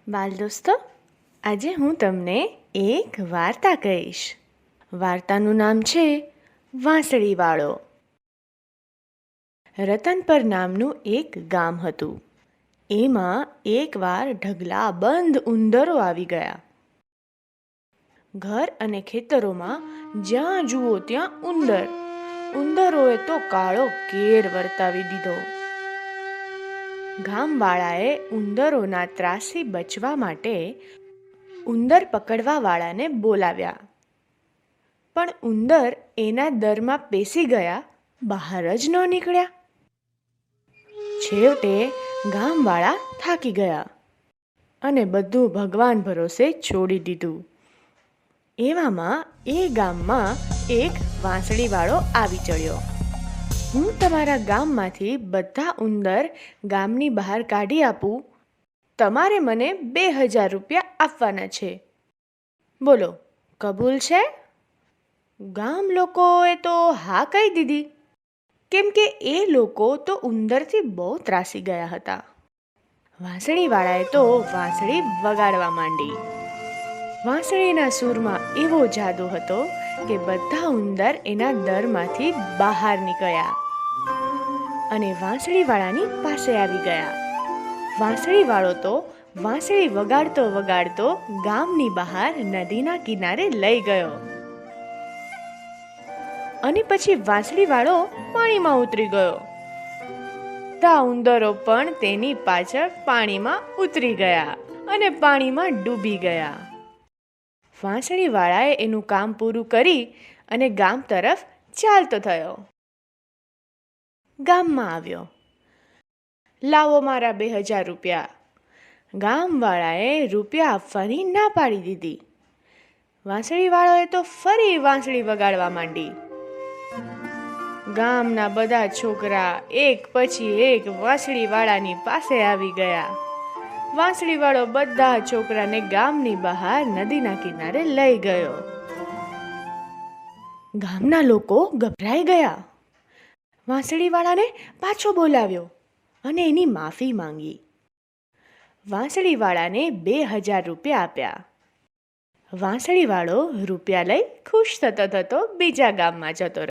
બાલ દોસ્તો, આજે હું તમને એક વાર્તા કહીશ. વાર્તાનું નામ છે વાંસળીવાળો. રતનપર નામનું એક ગામ હતું. એમાં એકવાર ઢગલાબંધ ઉંદરો આવી ગયા. ઘર અને ખેતરોમાં જ્યાં જુઓ ત્યાં ઉંદર. ઉંદરોએ તો કાળો કેર વર્તાવી દીધો. ગામવાળાએ ઉંદરોના ત્રાસથી બચવા માટે ઉંદર પકડવાવાળાને બોલાવ્યા. પણ ઉંદર એના દરમાં પેસી ગયા, બહાર જ ન નીકળ્યા. છેવટે ગામવાળા થાકી ગયા અને બધું ભગવાન ભરોસે છોડી દીધું. એવામાં એ ગામમાં એક વાંસળીવાળો આવી ચડ્યો. હું તમારા ગામમાંથી બધા ઉંદર ગામની બહાર કાઢી આપું. તમારે મને 2000 રૂપિયા આપવાના છે. બોલો, કબૂલ છે? ગામ લોકોએ તો હા કહી દીધી, કેમ કે એ લોકો તો ઉંદરથી બહુ ત્રાસી ગયા હતા. વાંસળીવાળાએ તો વાંસળી વગાડવા માંડી. વાંસળીના સૂરમાં એવો જાદુ હતો કે બધા ઉંદર એના દરમાંથી બહાર નીકળ્યા અને વાંસળીવાળાની પાસે આવી ગયા. વાંસળીવાળો તો વાંસળી વગાડતો વગાડતો ગામની બહાર નદીના કિનારે લઈ ગયો અને પછી વાંસળીવાળો પાણીમાં ઉતરી ગયો. બધા ઉંદરો પણ તેની પાછળ પાણીમાં ઉતરી ગયા અને પાણીમાં ડૂબી ગયા. વાંસળીવાળાએ એનું કામ પૂરું કરી અને ગામ તરફ ચાલતો થયો. ગામમાં આવ્યો. લાવો મારા 2000 રૂપિયા. ગામવાળાએ રૂપિયા આપવાની ના પાડી દીધી. વાંસળીવાળોએ તો ફરી વાંસળી વગાડવા માંડી. ગામના બધા છોકરા એક પછી એક વાંસળીવાળાની પાસે આવી ગયા. વાંસળીવાળો બધા છોકરાને ગામની બહાર નદીના કિનારે લઈ ગયો. ગામના લોકો ગભરાઈ ગયા. વાંસળીવાળાને પાછો બોલાવ્યો અને એની માફી માંગી. વાંસળીવાળાને 2000 રૂપિયા આપ્યા. વાંસળીવાળો રૂપિયા લઈ ખુશ થતો થતો બીજા ગામમાં જતો રહ્યો.